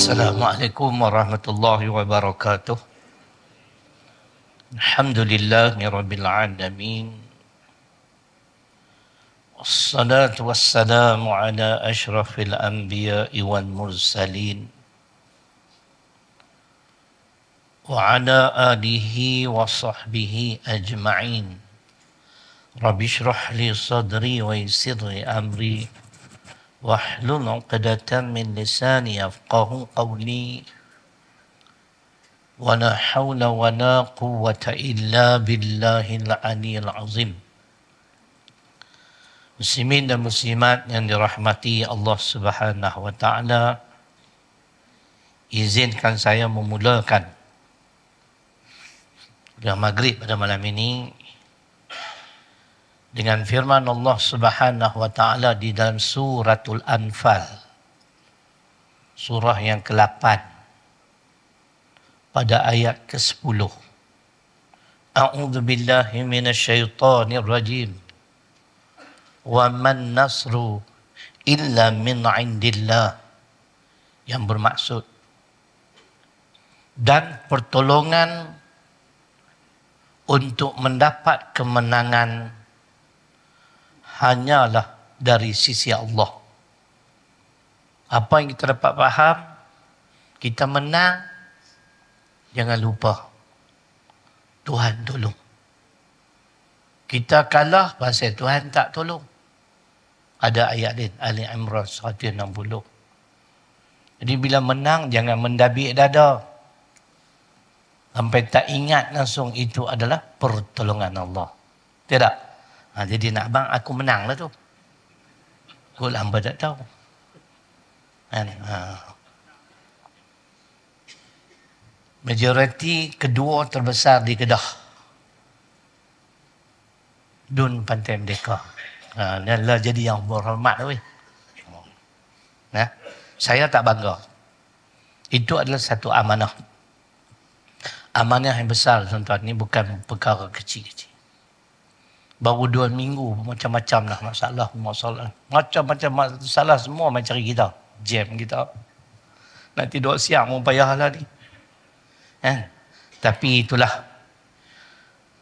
Assalamualaikum warahmatullahi wabarakatuh. Alhamdulillahi rabbil alamin. Wassalatu wassalamu ala ashrafil anbiya'i wal mursalin wa ala alihi wa sahbihi ajma'in. Rabbi shrah li sadri wa yassir li amri wahlul 'uqdatam min lisani yafqahu qawli. Wala hawla wala quwwata illa billahil aliyyil azim. Muslimin dan muslimat yang dirahmati Allah Subhanahu wa taala, izinkan saya memulakan kuliah maghrib pada malam ini dengan firman Allah Subhanahu wa taala di dalam suratul Anfal, surah yang ke-8 pada ayat ke-10. A'udzu billahi minasyaitonir rajim. Wa man nasru illa min 'indillah, yang bermaksud dan pertolongan untuk mendapat kemenangan hanyalah dari sisi Allah. Apa yang kita dapat faham? Kita menang, jangan lupa Tuhan tolong. Kita kalah pasal Tuhan tak tolong. Ada ayat lain, Ali Imran 160. Jadi bila menang, jangan mendabik dada sampai tak ingat langsung itu adalah pertolongan Allah. Tidak. Jadi nak bang, aku menang lah tu. Kau lambat tak tahu. Majoriti kedua terbesar di Kedah, Dun Pantai Merdeka. Inilah jadi yang berhormat. Saya tak bangga. Itu adalah satu amanah. Amanah yang besar, tuan-tuan. Ini bukan perkara kecil-kecil. Baru 2 minggu, macam-macam lah masalah. Macam-macam masalah semua main cari kita. Jam kita. Nanti duduk siang pun payahlah ni. Tapi itulah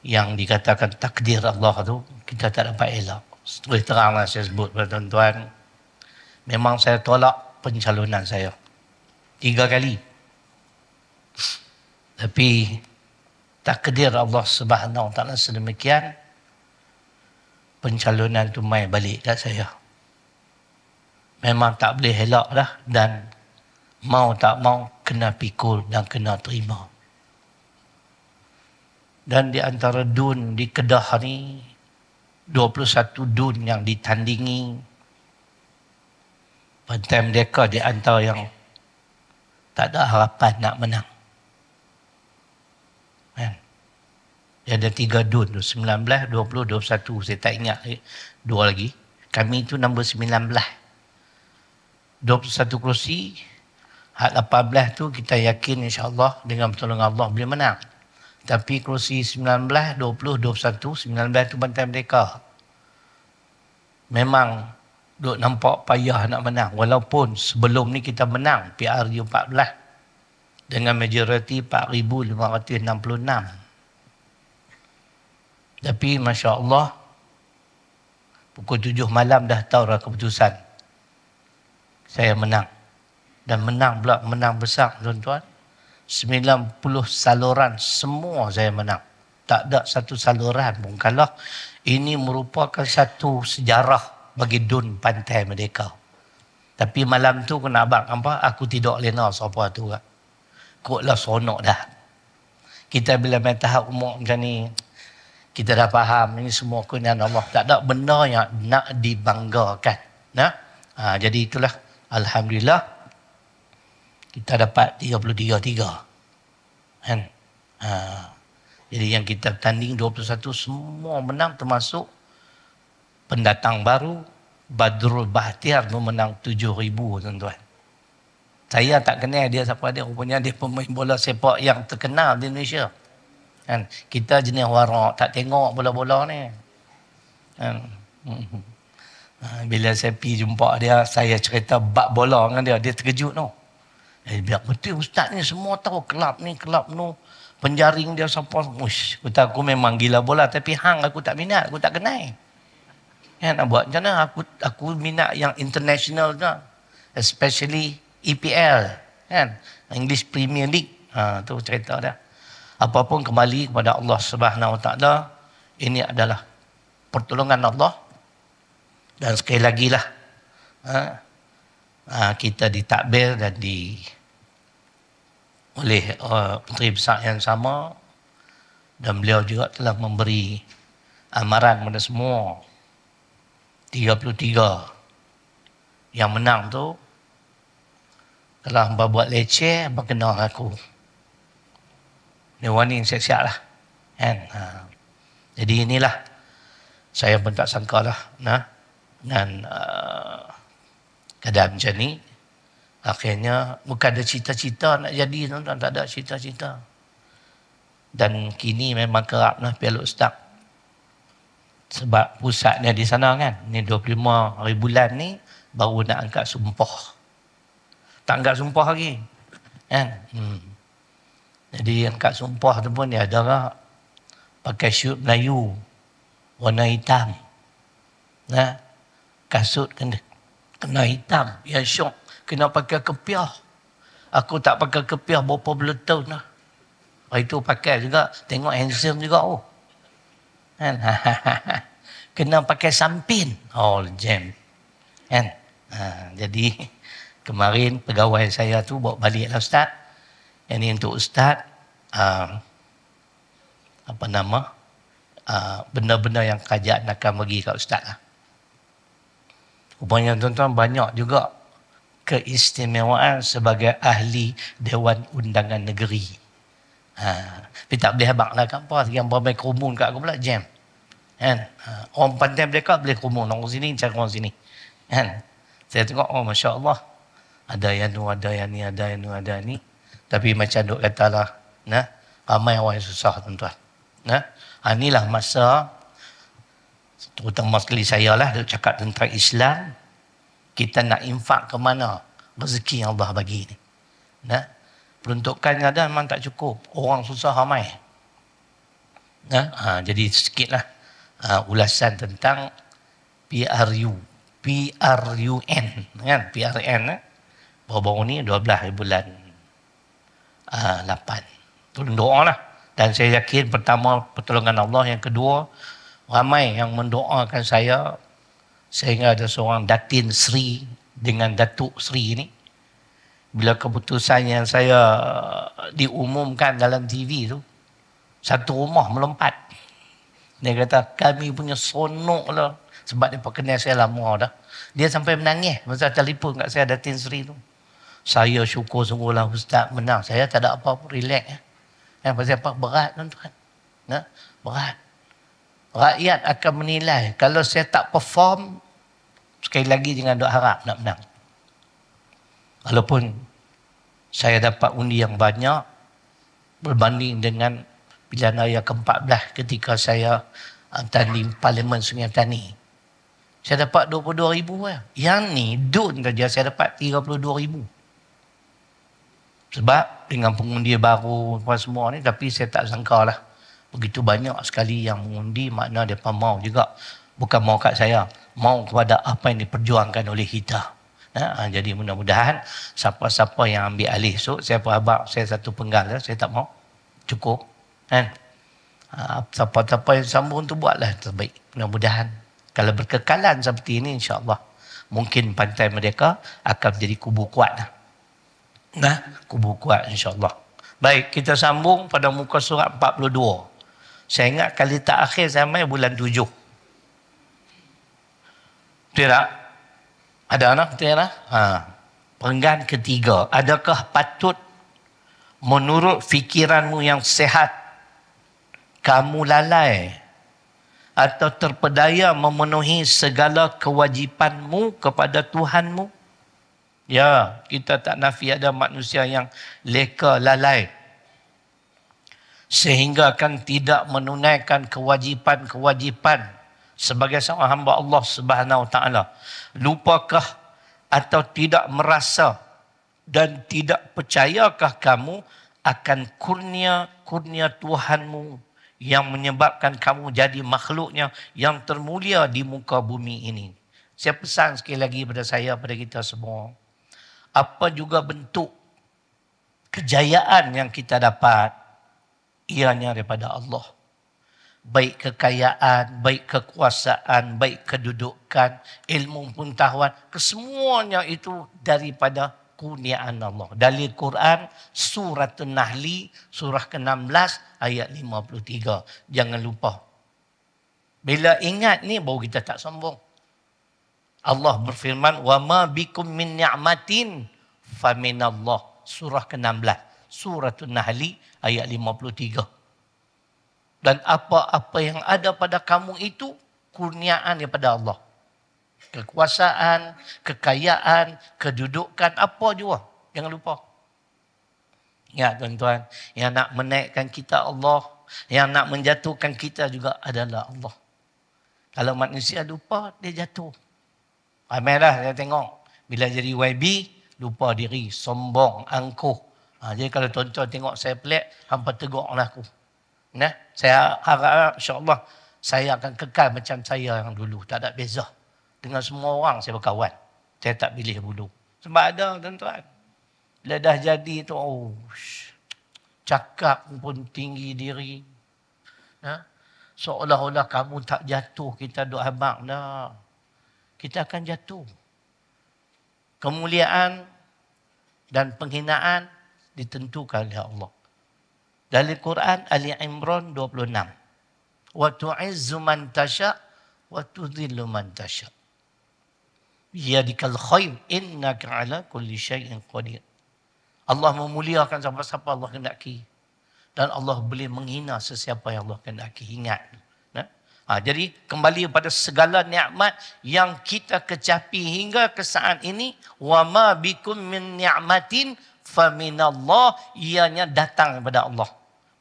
yang dikatakan takdir Allah tu, kita tak dapat elak. Terus teranglah saya sebut pada tuan-tuan, memang saya tolak pencalonan saya 3 kali. Tapi takdir Allah Subhanahu wa taala sedemikian, pencalonan tu mai balik kat saya. Memang tak boleh elak dah, dan mau tak mau kena pikul dan kena terima. Dan di antara dun di Kedah ni, 21 dun yang ditandingi, Pantai Merdeka di antara yang tak ada harapan nak menang. Dia ada 3 dun tu, 19, 20, 21. Saya tak ingat 2 lagi. Kami tu nombor 19. 21 kerusi. Hak 18 tu kita yakin insya-Allah dengan pertolongan Allah boleh menang. Tapi kerusi 19, 20, 21, 19 tu Pantai Merdeka. Memang duk nampak payah nak menang. Walaupun sebelum ni kita menang PRU 14 dengan majoriti 4,566. Tapi Masya Allah, pukul 7 malam dah tahu dah keputusan. Saya menang. Dan menang pula, menang besar tuan-tuan. 90 saluran semua saya menang. Tak ada satu saluran pun kalah. Ini merupakan satu sejarah bagi Dun Pantai Merdeka. Tapi malam tu kena abang apa? Aku tidak lena siapa tu kan. Koklah sonok dah. Kita bila main tahap umur macam ni, kita dah faham ini semua kurniaan Allah. Tak ada benda yang nak dibanggakan. Jadi itulah, alhamdulillah, kita dapat 33-3. Jadi yang kita tanding 21 semua menang, termasuk pendatang baru Badrul Bahtiar tu menang 7,000 tuan-tuan. Saya tak kenal dia siapa dia. Rupanya dia pemain bola sepak yang terkenal di Indonesia. Kita jenis warak, tak tengok bola-bola ni. Bila saya pergi jumpa dia, saya cerita bab bola dengan dia, dia terkejut tu. Biar betul ustaz ni semua tahu kelab ni, kelab nu. Penjaring dia siapa. Uish, aku memang gila bola tapi hang aku tak minat, aku tak kenal. Kan nak buat macam mana? Aku minat yang international tu. Especially EPL, kan? English Premier League. Tu cerita dia. Apapun kembali kepada Allah Subhanahu Wa Taala. Ini adalah pertolongan Allah. Dan sekali lagi lah, kita ditakbir dan oleh Menteri Besar yang sama, dan beliau juga telah memberi amaran kepada semua 33 yang menang tu telah berbuat leceh berkenaan aku. Dia warning siap-siap lah, kan? Jadi inilah, saya pun tak sangka lah dengan keadaan macam ni. Akhirnya bukan ada cita-cita nak jadi, tak ada cita-cita. Dan kini memang kerap lah Piala Ustaz. Sebab pusatnya di sana kan. Ni 25 hari bulan ni baru nak angkat sumpah. Tak angkat sumpah lagi. Kan? Jadi angkat sumpah tu pun dia ada lah pakai syut Melayu warna hitam. Kasut kena hitam. Ya syok. Kena pakai kepiah. Aku tak pakai kepiah berapa belas tahun lah. Itu pakai juga. Tengok handsome juga. Kan? Kena pakai sampin. Jam. Kan? Jadi kemarin pegawai saya tu bawa balik lah Ustaz. Ini untuk Ustaz. Benda-benda yang kerajaan akan bagi kat Ustaz lah. Rupanya tuan-tuan banyak juga keistimewaan sebagai ahli Dewan Undangan Negeri. Tapi tak boleh habang lah kan apa. Yang bermain kerumun kat aku pula jam. Kan? Orang pandai mereka boleh kerumun. Orang sini cari orang sini. Kan? Saya tengok, Masya Allah. Ada yang nu, ada yang ni, ada yang nu, ada yang ni. Tapi macam duk katalah, ramai orang yang susah tuan-tuan. Inilah masa, terutama sekali saya lah, duk cakap tentang Islam. Kita nak infak ke mana rezeki yang Allah bagi ni. Peruntukannya ada memang tak cukup. Orang susah ramai. Jadi sikitlah ulasan tentang PRUN kan? PRN baru-baru ni 12 bulan 8. Tolong doa lah. Dan saya yakin pertama pertolongan Allah, yang kedua ramai yang mendoakan saya. Sehingga ada seorang Datin Sri dengan Datuk Sri ni. Bila keputusan yang saya diumumkan dalam TV tu, satu rumah melompat. Dia kata, kami punya sonok lah. Sebab dia kenal saya lama dah. Dia sampai menangis masa telefon kat saya, Datin Sri tu. Saya syukur sungguhlah Ustaz menang. Saya tak ada apa-apa, relax. Pasal apa? Berat tuan-tuan. Berat. Rakyat akan menilai. Kalau saya tak perform, sekali lagi jangan duk harap nak menang. Walaupun saya dapat undi yang banyak berbanding dengan pilihan raya ke-14 ketika saya tanding Parlimen Sungai Petani. Saya dapat 22,000 lah. Yang ni, DUN saja saya dapat 32,000. Sebab dengan pengundi baru apa semua ni, tapi saya tak sangka lah. Begitu banyak sekali yang mengundi, makna mereka mau juga. Bukan mau kat saya, mau kepada apa yang diperjuangkan oleh kita. Jadi mudah-mudahan siapa-siapa yang ambil alih. So, saya berhabak, saya satu penggal, saya tak mau. Cukup. Kan? Siapa-siapa yang sambung tu buatlah terbaik. Mudah-mudahan. Kalau berkekalan seperti ini, insyaAllah, mungkin Pantai Merdeka akan menjadi kubu kuat. Kubu kuat insyaAllah. Baik, kita sambung pada muka surat 42. Saya ingat kali terakhir saya main bulan 7. Tidak? Ada anak? Tidak? Perenggan ketiga. Adakah patut menurut fikiranmu yang sehat kamu lalai atau terpedaya memenuhi segala kewajipanmu kepada Tuhanmu? Ya, kita tak nafi ada manusia yang leka lalai sehingga akan tidak menunaikan kewajipan-kewajipan sebagai seorang hamba Allah Subhanahu Wa Taala. Lupakah atau tidak merasa Dan tidak percayakah kamu akan kurnia Tuhanmu yang menyebabkan kamu jadi makhluknya yang termulia di muka bumi ini. Saya pesan sekali lagi pada saya, pada kita semua. Apa juga bentuk kejayaan yang kita dapat, ianya daripada Allah. Baik kekayaan, baik kekuasaan, baik kedudukan, ilmu pengetahuan, kesemuanya itu daripada kurniaan Allah. Dalil Quran, surah An-Nahli, surah ke-16, ayat 53. Jangan lupa. Bila ingat ni, baru kita tak sombong. Allah berfirman, وَمَا بِكُم مِّن نِعْمَةٍ فَمِنَ اللَّهِ. Surah ke-16. Surah An-Nahli, ayat 53. Dan apa-apa yang ada pada kamu itu, kurniaan daripada Allah. Kekuasaan, kekayaan, kedudukan, apa juga. Jangan lupa. Ya tuan-tuan, yang nak menaikkan kita Allah, yang nak menjatuhkan kita juga adalah Allah. Kalau manusia lupa, dia jatuh. Ramailah saya tengok. Bila jadi YB, lupa diri, sombong, angkuh. Jadi kalau tuan-tuan tengok saya pelik, hampa tegurlah aku. Nah, saya harap insya-Allah saya akan kekal macam saya yang dulu. Tak ada beza. Dengan semua orang saya berkawan. Saya tak pilih bulu. Sebab ada tuan-tuan. Bila dah jadi tu, cakap pun tinggi diri. Seolah-olah kamu tak jatuh, kita duk habaq dah. Kita akan jatuh. Kemuliaan dan penghinaan ditentukan oleh Allah. Dalam Quran Ali Imran 26. Wa tu'izzu man tasha' wa tudhillu man tasha'. Biyadikal khair innaka ala kulli syai'in qadir. Allah memuliakan siapa-siapa Allah kehendaki. Dan Allah boleh menghina sesiapa yang Allah kehendaki. Ingat. Jadi kembali pada segala nikmat yang kita kecapi hingga ke saat ini. Wa ma bikum min ni'matin fa minallah. Ianya datang daripada Allah.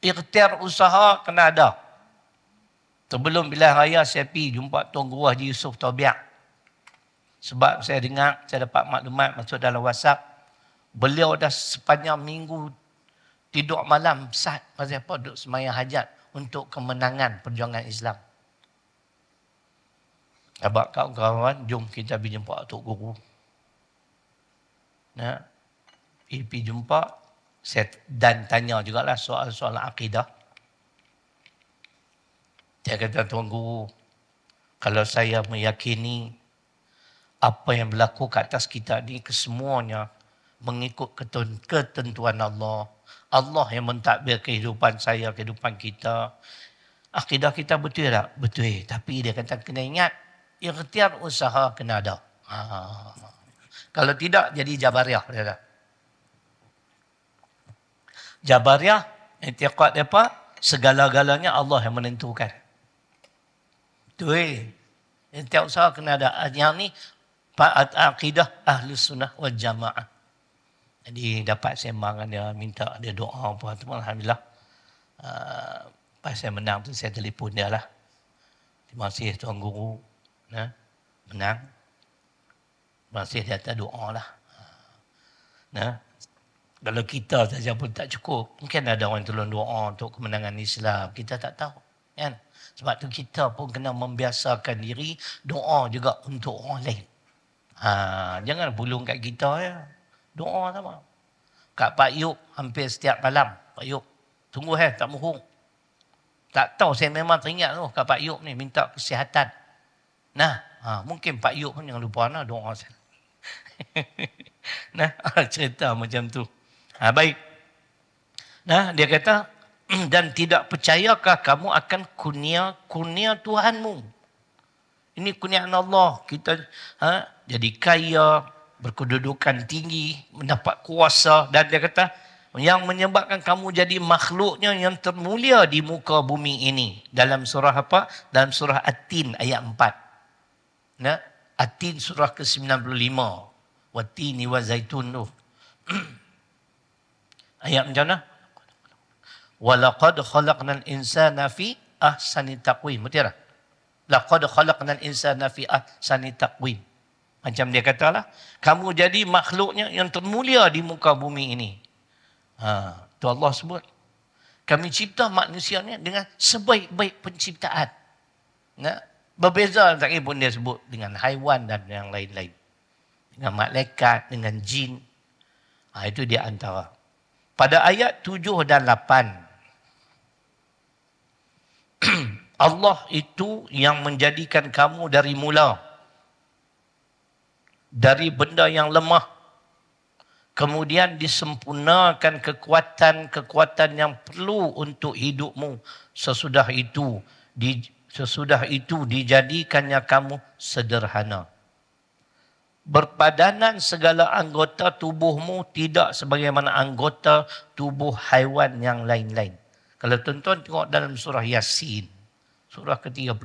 Ikhtiar usaha kena ada. Sebelum pilihan raya saya pergi jumpa Tuan Guru Haji Yusof Taubiak. Sebab saya dengar, saya dapat maklumat masuk dalam WhatsApp. Beliau dah sepanjang minggu tidur malam sat. Pasal apa? Duduk sembahyang hajat untuk kemenangan perjuangan Islam. Abang kawan-kawan, jom kita pergi jumpa Tok Guru. Pergi jumpa, dan tanya jugalah soal-soal akidah. Dia kata, Tuan Guru, kalau saya meyakini apa yang berlaku ke atas kita ni kesemuanya mengikut ketentuan Allah. Allah yang mentadbir kehidupan saya, kehidupan kita. Akidah kita betul tak? Betul. Tapi dia kata kena ingat, ikhtiar usaha kena ada. Kalau tidak, jadi Jabariyah. Jabariyah, i'tiqad mereka, segala-galanya Allah yang menentukan. Betul. Ikhtiar usaha kena ada. Yang ni, akidah Ahlus Sunnah wal Jamaah. Jadi dapat sembang dia, minta dia doa apa. Alhamdulillah. Pas saya menang tu, saya telefon dia lah. Terima kasih Tuan Guru. Menang. Masih dia tak doa lah. Kalau kita saja pun tak cukup, mungkin ada orang tolong doa untuk kemenangan Islam. Kita tak tahu. Kan? Sebab tu kita pun kena membiasakan diri doa juga untuk orang lain. Jangan pulung kat kita ya. Doa sama. Kak Pak Yub hampir setiap malam. Pak Yub, tunggu tak mohong. Tak tahu, saya memang teringat tu Kak Pak Yub ni minta kesihatan. Mungkin Pak Yub pun jangan lupa doa saya. Cerita macam tu. Baik. Dia kata, dan tidak percayakah kamu akan kurnia Tuhanmu? Ini kurniaan Allah. Kita jadi kaya, berkedudukan tinggi, mendapat kuasa. Dan dia kata, yang menyebabkan kamu jadi makhluknya yang termulia di muka bumi ini. Dalam surah apa? Dalam surah At-Tin ayat 4. At-Tin surah ke-95. Wat-tini wa zaitun tu. Ayat macam mana? Walaqad khalaqnal insana fi ahsani taqwim. Betul tak? Laqad khalaqnal insana fi ahsani taqwim. Macam dia katalah, kamu jadi makhluknya yang termulia di muka bumi ini. Tu Allah sebut. Kami cipta manusia ni dengan sebaik-baik penciptaan. Berbeza tak pun dia sebut dengan haiwan dan yang lain-lain. Dengan malaikat, dengan jin. Itu dia antara. Pada ayat 7 dan 8. Allah itu yang menjadikan kamu dari mula. Dari benda yang lemah. Kemudian disempurnakan kekuatan-kekuatan yang perlu untuk hidupmu. Sesudah itu dijadikannya kamu sederhana. Berpadanan segala anggota tubuhmu tidak sebagaimana anggota tubuh haiwan yang lain-lain. Kalau tuan-tuan tengok dalam surah Yasin, surah ke-36,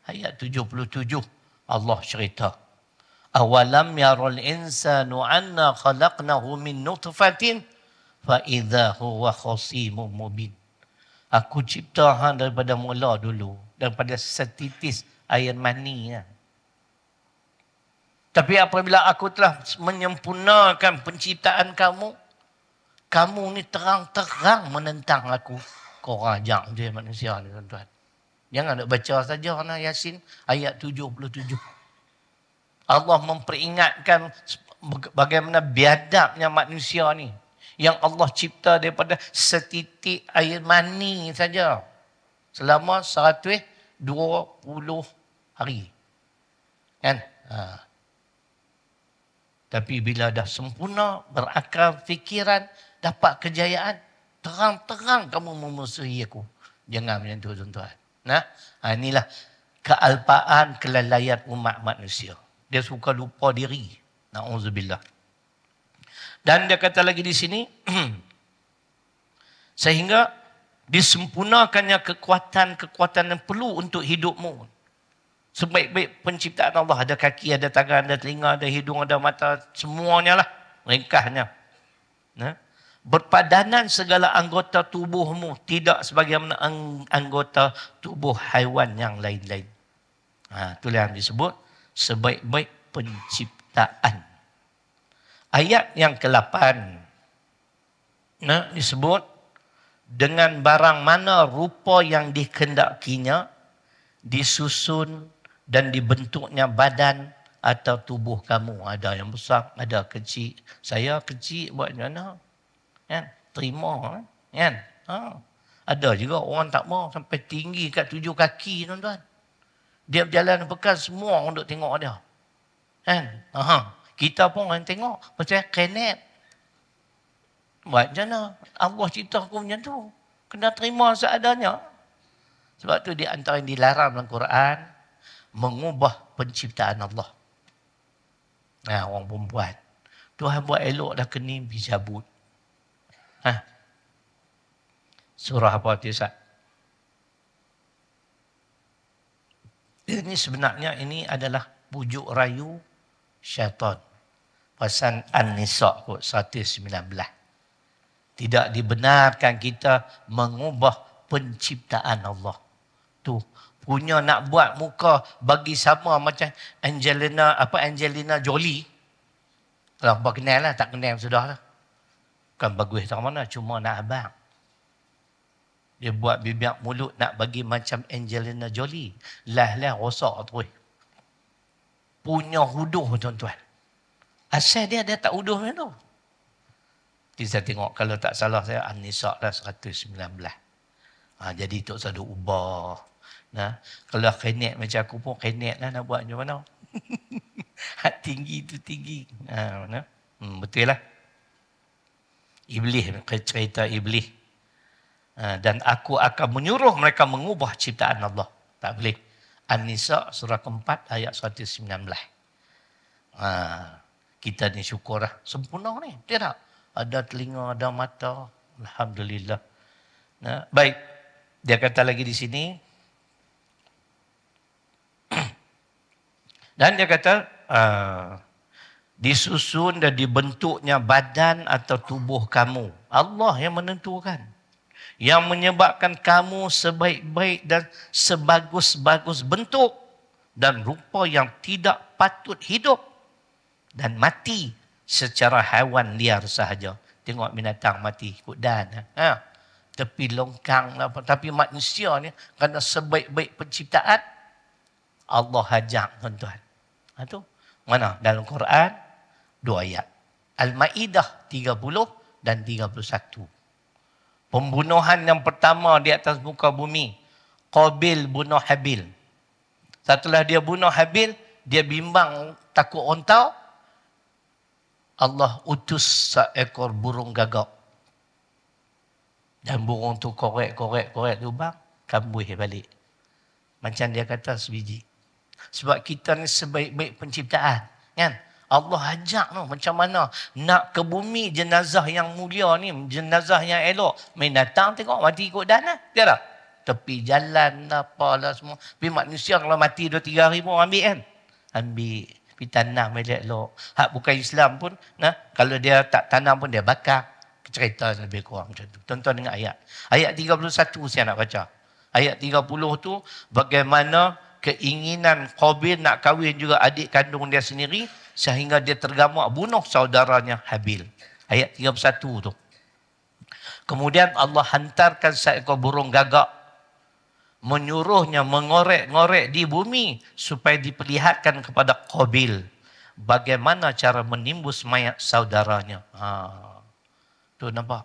ayat 77, Allah cerita. Awalam yarul insanu anna khalaqnahu min nutfatin fa idza huwa khasimun mubin. Aku cipta hang daripada mula dulu, daripada setitis air mani. Tapi apabila aku telah menyempurnakan penciptaan kamu, kamu ni terang-terang menentang aku. Korang ajak dia manusia ni tuan-tuan. Jangan nak baca saja Yasin ayat 77. Allah memperingatkan bagaimana biadabnya manusia ni. Yang Allah cipta daripada setitik air mani saja. Selama 120 hari. Kan? Tapi bila dah sempurna, berakal, fikiran, dapat kejayaan, terang-terang kamu memusuhi aku. Jangan macam tu tuan-tuan. Inilah kealpaan, kelalaian umat manusia. Dia suka lupa diri. Na'udzubillah. Dan dia kata lagi di sini, sehingga disempurnakannya kekuatan-kekuatan yang perlu untuk hidupmu. Sebaik-baik penciptaan Allah. Ada kaki, ada tangan, ada telinga, ada hidung, ada mata. Semuanya lah. Ringkasnya. Berpadanan segala anggota tubuhmu. Tidak sebagaimana anggota tubuh haiwan yang lain-lain. Itulah yang disebut sebaik-baik penciptaan. Ayat yang ke-8. Disebut dengan barang mana rupa yang dikehendakinya disusun dan dibentuknya badan atau tubuh kamu. Ada yang besar, ada kecil. Saya kecil buat macam mana? Kan? Terima. Kan? Ada juga orang tak mau sampai tinggi kat 7 kaki tuan-tuan. Dia berjalan pekan semua orang duk tengok dia. Kan? Kita pun orang tengok. Macam kenet. Buat macam mana? Allah cipta aku macam tu. Kena terima seadanya. Sebab tu di antara yang dilarang dalam Quran, mengubah penciptaan Allah. Orang perempuan. Tuhan buat elok dah kening pergi cabut. Surah apa Tisat? Ini sebenarnya ini adalah pujuk rayu syaitan. Pasal An-Nisa kot 119. Tidak dibenarkan kita mengubah penciptaan Allah. Tu punya nak buat muka bagi sama macam Angelina Jolie. Kalau apa kenal lah, tak kenal sudah lah. Bukan bagus tak mana, cuma nak abang. Dia buat bibir mulut nak bagi macam Angelina Jolie. Lah rosak terus. Punya huduh tuan-tuan. Asal dia tak huduh macam tu. Nanti saya tengok kalau tak salah saya An-Nisa lah 119. Jadi tak usah ubah. Kalau kenet macam aku pun kenet lah nak buat macam mana. Hak tinggi tu tinggi. Betul lah. Iblis, cerita Iblis. Dan aku akan menyuruh mereka mengubah ciptaan Allah. Tak boleh. An-Nisa surah ke-4 ayat 119. Kita ni syukur lah. Sempurna ni. Tidak. Ada telinga, ada mata. Alhamdulillah. Baik. Dia kata lagi di sini. Dan dia kata, disusun dan dibentuknya badan atau tubuh kamu. Allah yang menentukan. Yang menyebabkan kamu sebaik-baik dan sebagus-bagus bentuk dan rupa yang tidak patut hidup dan mati secara haiwan liar sahaja. Tengok binatang mati ikut dan. Tepi longkang lah. Tapi manusia ni kerana sebaik-baik penciptaan Allah ajak tuan-tuan. Tu mana dalam Quran 2 ayat. Al-Maidah 30 dan 31. Pembunuhan yang pertama di atas muka bumi. Qabil bunuh Habil. Setelah dia bunuh Habil, dia bimbang takut ontau. Allah utus seekor burung gagak. Dan burung tu korek lubang, kambuh balik. Macam dia kata sebiji. Sebab kita ni sebaik-baik penciptaan. Kan? Allah ajak tu macam mana nak ke bumi jenazah yang mulia ni, jenazah yang elok. Main datang tengok mati ikut dana. Dia tak? Tepi jalan apalah semua. Tapi manusia kalau mati 2-3 hari pun ambil kan? Ambil. Pergi tanam elok-elok. Hak bukan Islam pun, kalau dia tak tanam pun dia bakar. Cerita lebih kurang macam tu. Tonton dengan ayat. Ayat 31 saya nak baca. Ayat 30 tu bagaimana keinginan Qabil nak kahwin juga adik kandung dia sendiri sehingga dia tergamak bunuh saudaranya Habil. Ayat 31 tu. Kemudian Allah hantarkan seekor burung gagak menyuruhnya mengorek-ngorek di bumi supaya diperlihatkan kepada Qabil bagaimana cara menimbus mayat saudaranya. Tu nampak.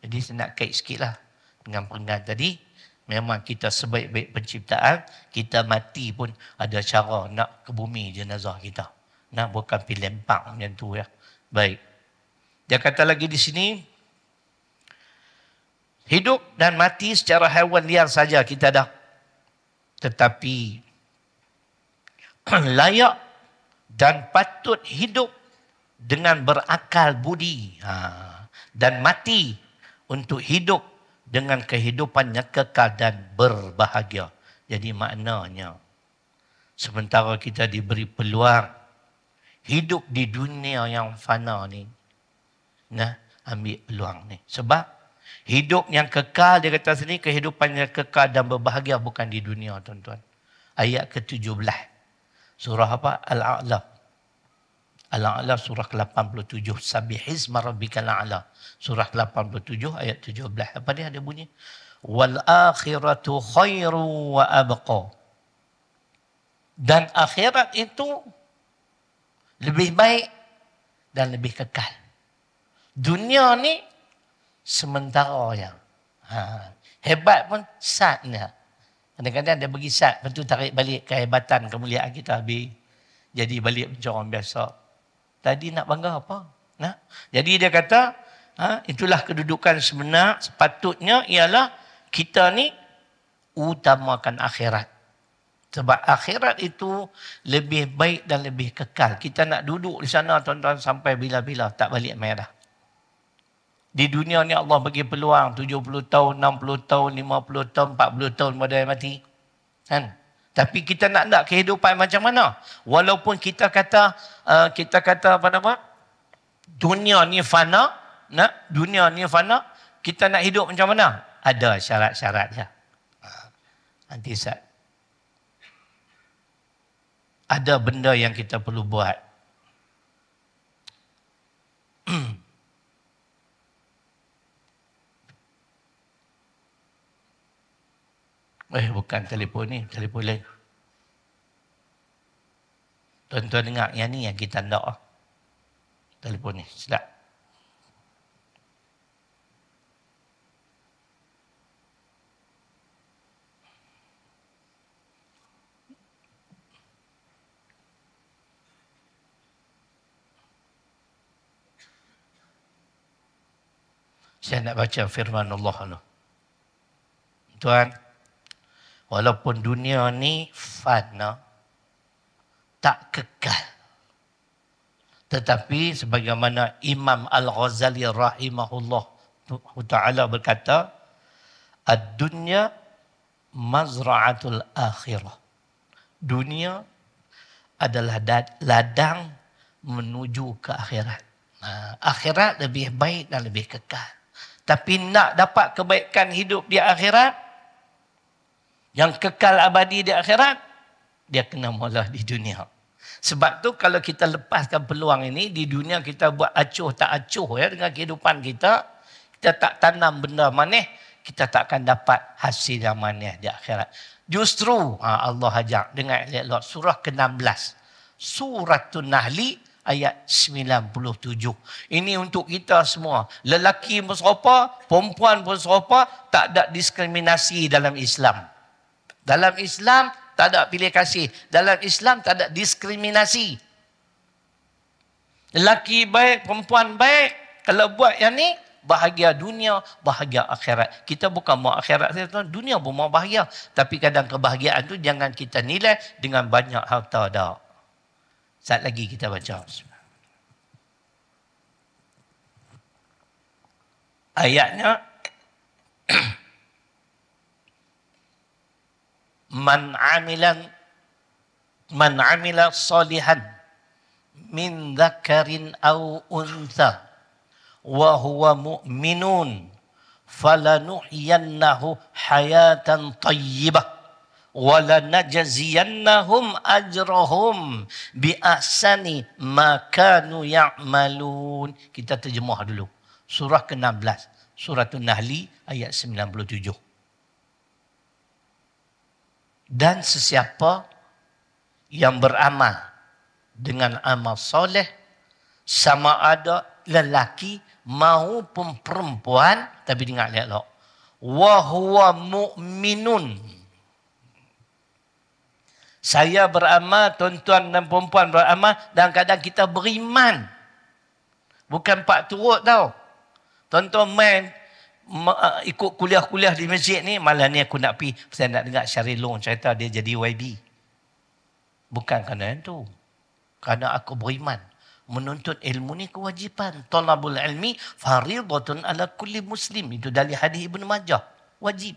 Jadi saya nak kait sikit lah dengan penggan tadi. Memang kita sebaik-baik penciptaan, kita mati pun ada cara nak ke bumi jenazah kita. Nak bukan pergi lempak macam tu ya. Baik. Dia kata lagi di sini, hidup dan mati secara haiwan liar saja kita dah. Tetapi layak dan patut hidup dengan berakal budi. Dan mati untuk hidup dengan kehidupan yang kekal dan berbahagia. Jadi maknanya, sementara kita diberi peluang hidup di dunia yang fana ni, ambil peluang ni. Sebab hidup yang kekal, dia kata sini, kehidupan yang kekal dan berbahagia bukan di dunia, tuan-tuan. Ayat ke-17. Surah apa? Al-A'la. Al-A'la surah ke-87. Sabihizma rabbikal a'la. Surah 87 ayat 17. Apa dia ada bunyi? Wal akhiratu khairu wa abqa. Dan akhirat itu lebih baik dan lebih kekal. Dunia ni sementara yang. Hebat pun satnya. Kadang-kadang dia bagi sat, lepas tu tarik balik kehebatan, kemuliaan kita habis. Jadi balik macam orang biasa. Tadi nak bangga apa? Jadi dia kata, itulah kedudukan sebenar. Sepatutnya ialah kita ni utamakan akhirat. Sebab akhirat itu lebih baik dan lebih kekal. Kita nak duduk di sana tuan-tuan sampai bila-bila tak balik merah. Di dunia ni Allah bagi peluang 70 tahun, 60 tahun, 50 tahun, 40 tahun pada mati. Kan? Tapi kita nak kehidupan macam mana? Walaupun kita kata apa nama? Dunia ni fana, dunia ni fana, kita nak hidup macam mana? Ada syarat-syaratnya. Nanti ada benda yang kita perlu buat. Bukan telefon ni, telefon lain. Tuan-tuan dengar, yang ni yang kita nak. Telefon ni, sedap. Saya nak baca firman Allah. Tuan, walaupun dunia ni fana, tak kekal. Tetapi sebagaimana Imam Al-Ghazali rahimahullah ta'ala berkata, ad-dunya mazra'atul akhirah. Dunia adalah ladang menuju ke akhirat. Akhirat lebih baik dan lebih kekal. Tapi nak dapat kebaikan hidup di akhirat, yang kekal abadi di akhirat, dia kena mula di dunia. Sebab tu kalau kita lepaskan peluang ini, di dunia kita buat acuh tak acuh ya dengan kehidupan kita, kita tak tanam benda manis, kita tak akan dapat hasil yang manis di akhirat. Justru Allah ajak dengan elok surah ke-16. Suratul Nahli ayat 97. Ini untuk kita semua. Lelaki pun serupa, perempuan pun serupa, tak ada diskriminasi dalam Islam. Dalam Islam tak ada pilih kasih. Dalam Islam tak ada diskriminasi. Lelaki baik, perempuan baik. Kalau buat yang ni, bahagia dunia, bahagia akhirat. Kita bukan mau akhirat saja, dunia pun mau bahagia. Tapi kadang kebahagiaan tu jangan kita nilai dengan banyak harta dah. Saat lagi kita baca. Ayatnya Man amila salihan min dzakarin aw untha wa huwa mu'minun falanuhyiyannahu hayatan thayyibah wa lanajziyannahum ajrahum bi ahsani ma kanu ya'malun. Kita terjemah dulu. Surah ke-16, Suratul Nahli ayat 97. Dan sesiapa yang beramal dengan amal soleh, sama ada lelaki maupun perempuan, tapi dengar elok, wa huwa mu'minun. Saya beramal, tuan-tuan dan perempuan beramal, dan kadang kita beriman. Bukan pak turut tau. Tuan-tuan main ikut kuliah-kuliah di masjid ni, malah ni aku nak pergi, saya nak dengar Syaril Long cerita dia jadi YB. Bukan kerana itu. Kerana aku beriman. Menuntut ilmu ni kewajipan. Talabul ilmi faridatun ala kulli muslim. Itu dari hadis Ibnu Majah. Wajib.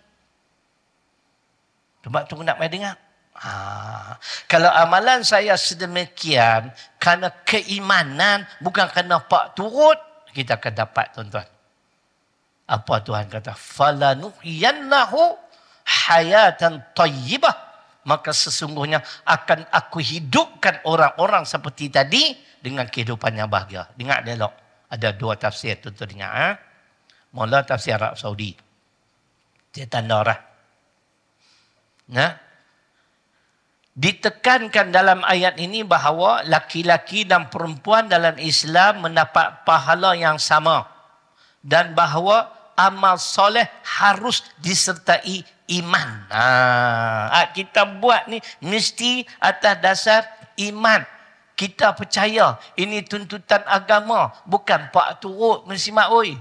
Sebab tu nak main dengar. Kalau amalan saya sedemikian, kerana keimanan, bukan kerana pak turut, kita akan dapat, tuan-tuan. Apa Tuhan kata? Falanuhyiyannahu hayatan thayyibah. Maka sesungguhnya akan aku hidupkan orang-orang seperti tadi dengan kehidupan yang bahagia. Dengar dialog. Ada dua tafsir, tuan-tuan dengar. Mula tafsir Arab Saudi. Dia tanda orang. Nah, ditekankan dalam ayat ini bahawa laki-laki dan perempuan dalam Islam mendapat pahala yang sama. Dan bahawa amal soleh harus disertai iman. Kita buat ni mesti atas dasar iman. Kita percaya ini tuntutan agama. Bukan pak turut mesti mak oi.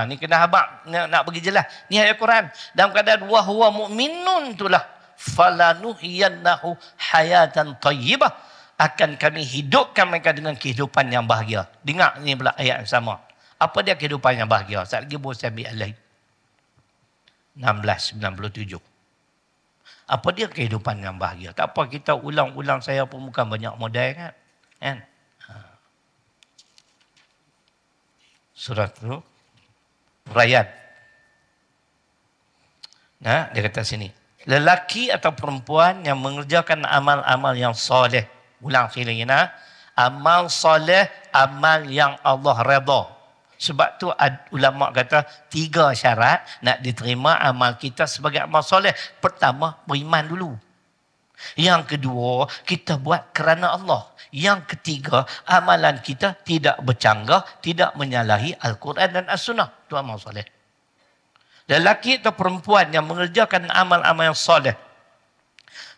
Ni kena habaq nak bagi jelas. Ni ayat Quran. Dalam keadaan wa huwa mu'minun itulah. Falanuhyiyannahu hayatan thayyibah. Akan kami hidupkan mereka dengan kehidupan yang bahagia. Dengar ni pula ayat yang sama. Apa dia kehidupan yang bahagia? Saat lagi boleh saya ambil alih. 1697. Apa dia kehidupan yang bahagia? Tak apa kita ulang-ulang, saya pun bukan banyak modal kan? Surat tu. Rayyan. Nah, dia kata sini. Lelaki atau perempuan yang mengerjakan amal-amal yang soleh. Ulang sekali lagi. Amal soleh, amal yang Allah redha. Sebab tu ulama kata 3 syarat nak diterima amal kita sebagai amal soleh. Pertama, beriman dulu. Yang kedua, kita buat kerana Allah. Yang ketiga, amalan kita tidak bercanggah, tidak menyalahi Al-Quran dan As-Sunnah. Itu amal soleh. Lelaki atau perempuan yang mengerjakan amal-amal yang soleh,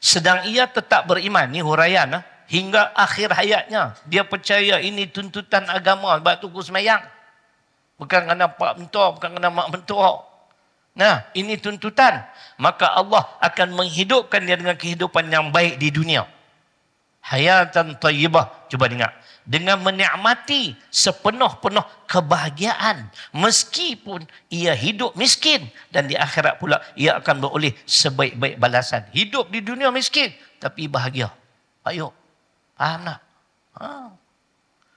sedang ia tetap beriman, ni huraian hingga akhir hayatnya. Dia percaya ini tuntutan agama, sebab tu aku semayang. Bukan kerana pak mentua, bukan kerana mak mentua. Nah, ini tuntutan. Maka Allah akan menghidupkan dia dengan kehidupan yang baik di dunia. Hayatan thayyibah. Cuba dengar. Dengan menikmati sepenuh-penuh kebahagiaan. Meskipun ia hidup miskin. Dan di akhirat pula ia akan beroleh sebaik-baik balasan. Hidup di dunia miskin. Tapi bahagia. Ayo. Faham tak?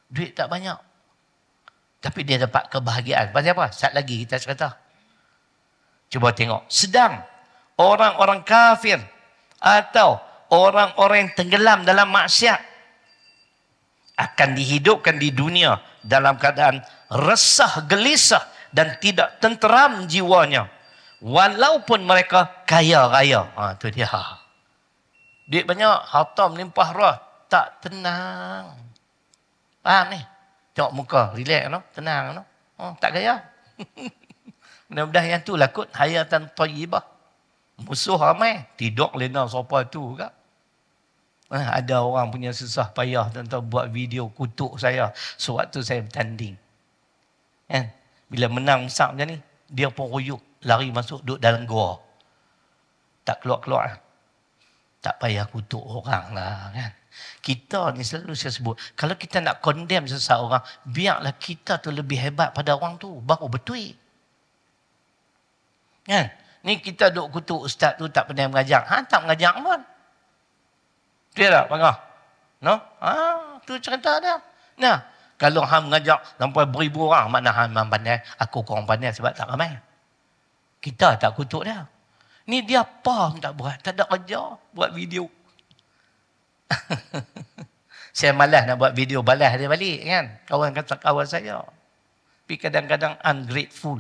Duit tak banyak. Tapi dia dapat kebahagiaan. Pasal apa? Saat lagi kita cerita. Cuba tengok. Sedang orang-orang kafir atau orang-orang yang tenggelam dalam maksiat, akan dihidupkan di dunia dalam keadaan resah gelisah dan tidak tenteram jiwanya. Walaupun mereka kaya raya. Tu dia. Duit banyak, harta melimpah ruah, tak tenang. Faham ni? Tengok muka, relax no? Tenang no? Tak kaya. Mudah-mudahan yang tu lah kot hayatan thayyibah. Musuh ramai, tidak lena siapa tu kak. Ada orang punya susah payah tentang buat video kutuk saya sewaktu saya bertanding. Kan? Bila menang besar macam ni, dia pun royuk, lari masuk duduk dalam gua. Tak keluar-keluar. Tak payah kutuk orang lah kan. Kita ni selalu saya sebut, kalau kita nak condemn seseorang, biarlah kita tu lebih hebat pada orang tu, baru betul. Kan? Ni kita duk kutuk ustaz tu tak pandai mengajar. Tak mengajar pun. Dia tak pangah. No? Tu cerita dia. Nah, kalau hang mengajar sampai beribu orang, makna hang pandai, aku kurang pandai sebab tak ramai. Kita tak kutuk dia. Ni dia apa pun tak buat, tak ada kerja buat video. Saya malas nak buat video balas dia balik kan. Kawan kata kawan saya. Tapi kadang-kadang ungrateful.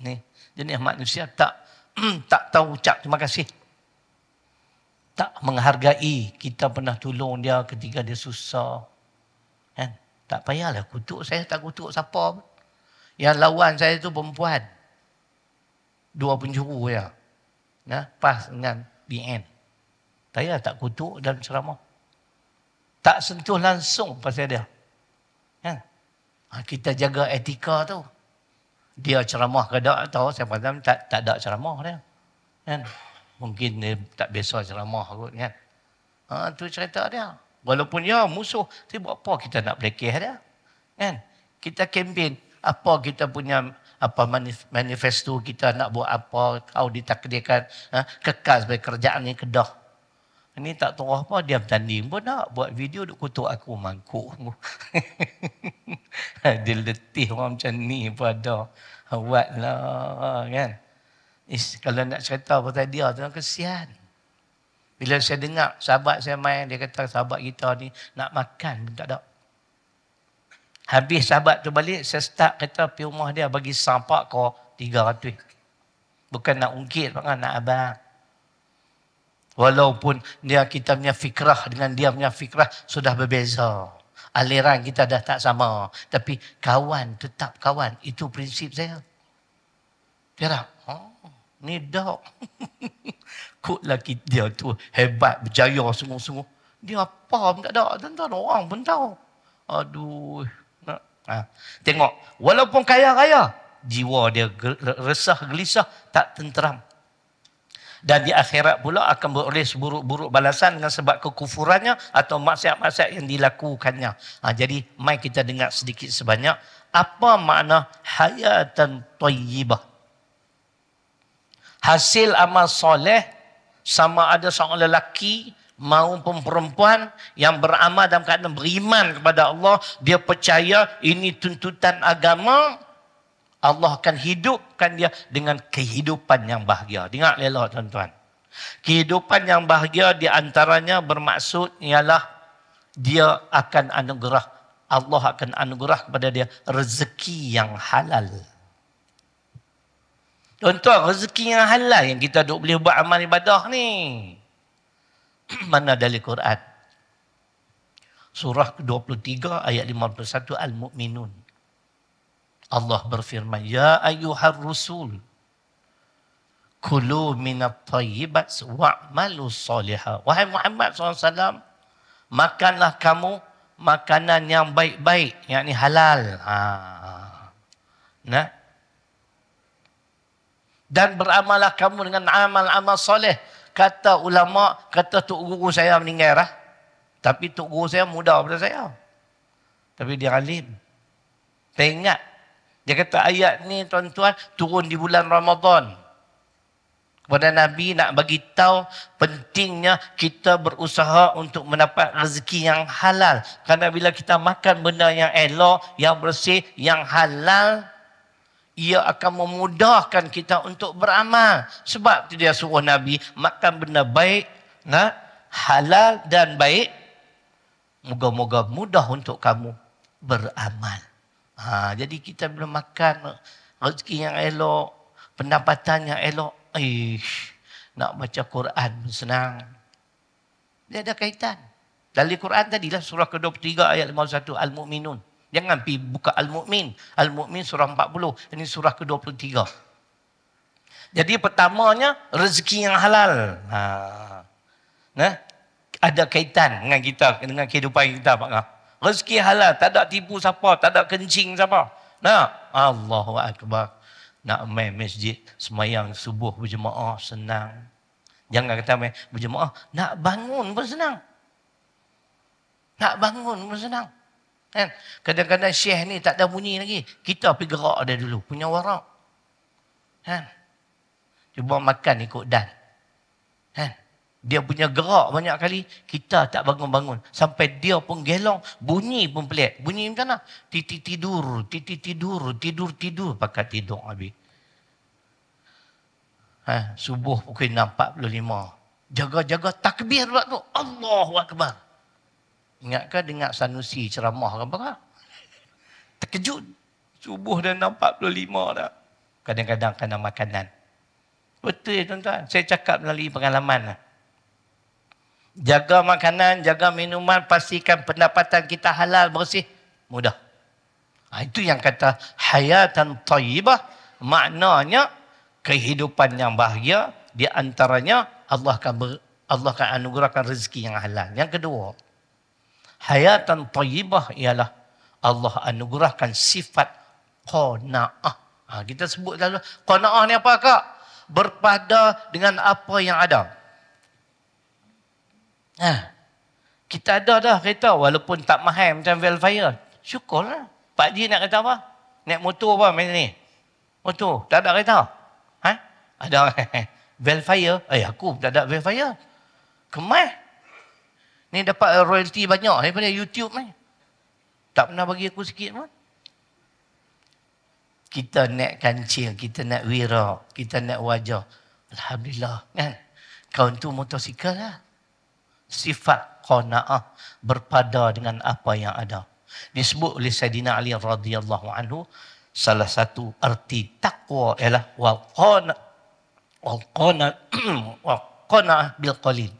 Ni jenis manusia tak tahu ucap terima kasih. Tak menghargai kita pernah tolong dia ketika dia susah. Kan? Tak payahlah kutuk. Saya tak kutuk siapa. Yang lawan saya tu perempuan. 2 penjuru ya. Nah, pas dengan BN. Saya tak kutuk dalam ceramah. Tak sentuh langsung pasal dia. Kan? Kita jaga etika tu. Dia ceramah ke tak tahu. Saya pasti tak ada ceramah dia. Kan? Mungkin dia tak biasa ceramah kot kan. Tu cerita dia. Walaupun dia musuh, tapi buat apa kita nak belakih dia? Kan? Kita kempen apa kita punya manifesto kita nak buat apa, kau ditakdirkan kekal sebagai kerjaan ni kedah. Ini tak tahu apa, dia bertanding pun nak buat video duk kutuk aku mangkuk. Dia letih orang macam ni pun ada. Buatlah kan. Kalau nak cerita pasal dia tu kesian. Bila saya dengar sahabat saya main, dia kata sahabat kita ni nak makan pun tak ada. Habis sahabat tu balik, saya start kata pergi rumah dia bagi sampak kau 300. Bukan nak ungkit, bukan nak abang. Walaupun dia kita punya fikrah dengan dia punya fikrah sudah berbeza. Aliran kita dah tak sama. Tapi kawan tetap kawan. Itu prinsip saya. Dia ni dok. Kut laki dia tu hebat, berjaya sungguh-sungguh. Dia apa pun tak ada. Tuan-tuan orang pun tahu. Aduh. Tengok. Walaupun kaya-kaya, jiwa dia resah, gelisah, tak tenteram. Dan di akhirat pula akan beroleh seburuk-buruk balasan dengan sebab kekufurannya atau maksiat-maksiat yang dilakukannya. Jadi, mari kita dengar sedikit sebanyak. Apa makna hayatan thayyibah? Hasil amal soleh sama ada seorang lelaki maupun perempuan yang beramal dalam keadaan beriman kepada Allah, dia percaya ini tuntutan agama, Allah akan hidupkan dia dengan kehidupan yang bahagia. Dengar elok tuan-tuan. Kehidupan yang bahagia di antaranya bermaksud ialah dia akan anugerah, Allah akan anugerah kepada dia rezeki yang halal. Tuan-tuan, rezeki yang halal yang kita duk boleh buat amal ibadah ni. Mana dari Quran? Surah ke-23 ayat 51 Al-Mu'minun. Allah berfirman, Ya ayyuhar rusul, kulu minat thayyibat wa'malu salihah. Wahai Muhammad SAW, makanlah kamu makanan yang baik-baik, yakni halal. Dan beramallah kamu dengan amal-amal soleh. Kata ulama, kata tok guru saya meninggal lah. Tapi tok guru saya muda daripada saya. Tapi dia alim. Saya ingat. Dia kata ayat ni tuan-tuan turun di bulan Ramadan. Kepada Nabi nak bagi tahu pentingnya kita berusaha untuk mendapat rezeki yang halal. Kerana bila kita makan benda yang elok, yang bersih, yang halal, ia akan memudahkan kita untuk beramal. Sebab itu dia suruh Nabi makan benda baik, halal dan baik. Moga-moga mudah untuk kamu beramal. Jadi kita belum makan rezeki yang elok, pendapatan yang elok. Nak baca Quran pun senang. Dia ada kaitan. Dari Quran tadilah surah ke-23 ayat 51 Al-Mu'minun. Jangan pergi buka Al-Mu'min. Al-Mu'min surah 40. Ini surah ke-23. Jadi pertamanya rezeki yang halal. Nah, ada kaitan dengan kita, dengan kehidupan kita, Pak. Rezeki halal, tak ada tipu siapa, tak ada kencing siapa. Nah, Allahu Akbar. Nak main masjid, semayang subuh berjemaah senang. Jangan kata main berjemaah, nak bangun pun senang. Nak bangun pun senang. Kan? Kadang-kadang syekh ni tak ada bunyi lagi. Kita pergi gerak dia dulu, punya warak. Kan? Cuba makan ikut dan. Kan? Dia punya gerak banyak kali, kita tak bangun-bangun. Sampai dia pun gelong, bunyi pun pelik. Bunyi macam mana? Tidur, tidur, pakai tidur habis. Subuh pukul 6.45. Jaga-jaga takbir pula tu. Allahu Akbar. Ingatkah dengar Sanusi ceramah ke apa? Terkejut. Subuh dah 6.45 dah. Kadang-kadang kena makanan. Betul tuan-tuan. Saya cakap melalui pengalaman. Jaga makanan, jaga minuman, pastikan pendapatan kita halal, bersih. Mudah. Itu yang kata hayatan thayyibah. Maknanya kehidupan yang bahagia. Di antaranya Allah akan anugerahkan rezeki yang halal. Yang kedua, hayatan thayyibah ialah Allah anugerahkan sifat qanaah. Kita sebut lalu qanaah ni apa kak? Berpada dengan apa yang ada. Kita ada dah kereta walaupun tak mahal macam Velfire. Syukurlah. Pak Ji nak kereta apa? Naik motor apa macam ni? Motor. Tak ada kereta? Ada. Velfire. Aku tak ada Velfire. Kemas. Ni dapat royalty banyak daripada YouTube ni. Tak pernah bagi aku sikit pun. Kita naik kancil, kita naik wira, kita naik wajah. Alhamdulillah. Kan? Kau tu motosikal lah. Sifat qanaah berpada dengan apa yang ada. Disebut oleh Sayyidina Ali radhiyallahu anhu, salah satu arti taqwa ialah wal qanaah bil qalil.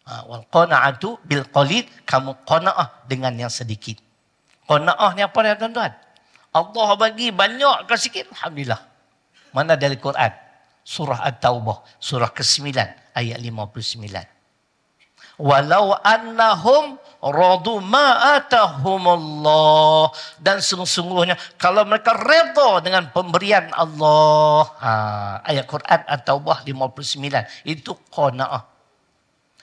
Wal qanaatu bil qalil, kamu qanaah dengan yang sedikit. Qanaah ni apa dia tuan-tuan? Allah bagi banyak ke sikit, alhamdulillah. Mana dari Quran? Surah At-Taubah, surah ke-9 ayat 59. Walau annahum radu ma atahumullah, dan sungguh-sungguhnya kalau mereka redha dengan pemberian Allah. Ayat Quran At-Taubah 59 itu qanaah.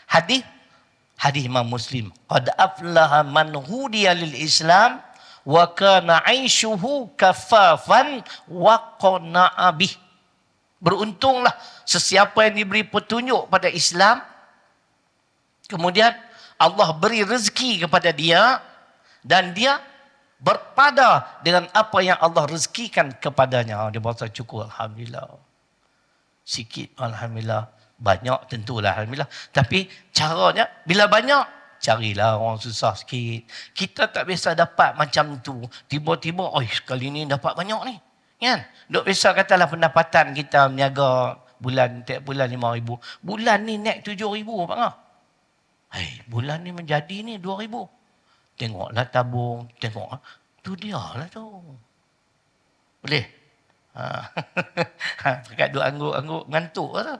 Hadis Imam Muslim, qad aflaha man hudiya lil Islam wa kana 'aishuhu kafafan wa qana'a bih. Beruntunglah sesiapa yang diberi petunjuk pada Islam, kemudian Allah beri rezeki kepada dia dan dia berpada dengan apa yang Allah rezekikan kepadanya. Dia berasa cukup, alhamdulillah. Sikit, alhamdulillah. Banyak tentulah, alhamdulillah. Tapi caranya, bila banyak, carilah orang susah sikit. Kita tak biasa dapat macam tu. Tiba-tiba, sekali ni dapat banyak ni. Kan? Duk biasa katalah pendapatan kita meniaga tiap bulan 5,000. Bulan ni naik 7,000, Pak Ngah. Bulan ni menjadi ni 2,000. Tengoklah tabung, tengok. Tu dia lah tu. Boleh? Dekat duk angguk-angguk ngantuk lah tu.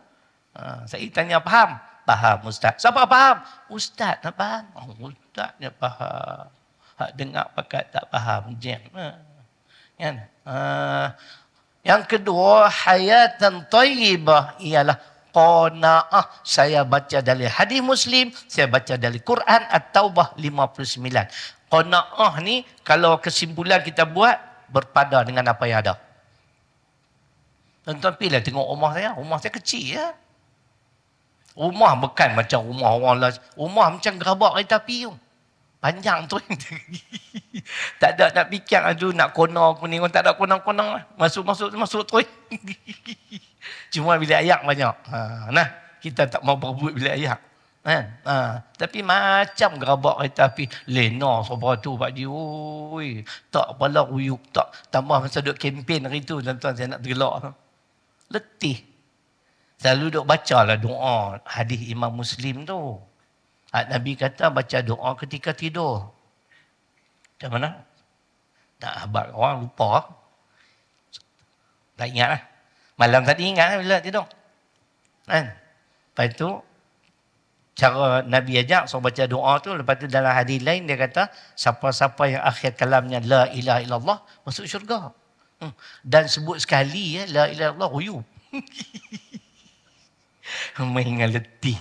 Saya tanya faham? Faham Ustaz. Siapa faham? Ustaz nak faham. Ustaz nak faham. Hak dengar pakat tak faham. Jam. Kan? Yang kedua, hayatan thayyibah ialah qanaah. Saya baca dari hadis Muslim, saya baca dari Quran At-Taubah 59. Qanaah ni kalau kesimpulan kita buat berpada dengan apa yang ada. Tuan-tuan pilih tengok rumah saya kecil ya. Rumah bukan macam rumah orang lain. Rumah macam gerabak kereta api tu. Panjang tu. Tak ada nak fikir nak kona kuning. Tak ada konang-konang lah. Masuk tu. Cuma bilik ayak banyak. Kita tak mau berebut bilik ayak. Kan? Tapi macam gerabak kereta api. Lena sebab tu Pak Ji. Oi, tak pala ruyuk tak. Tambah masa duduk kempen hari tu tuan-tuan saya nak tergelak. Letih. Selalu duk baca lah doa hadis Imam Muslim tu. Nabi kata baca doa ketika tidur. Macam mana? Tak abang orang lupa. Tak ingat lah. Malam tadi ingat lah bila tidur. Kan? Lepas tu cara Nabi ajak so baca doa tu, lepas tu dalam hadis lain dia kata siapa-siapa yang akhir kalamnya la ilaha illallah masuk syurga. Dan sebut sekali la ilaha illallah ruyuk. Mengingat letih.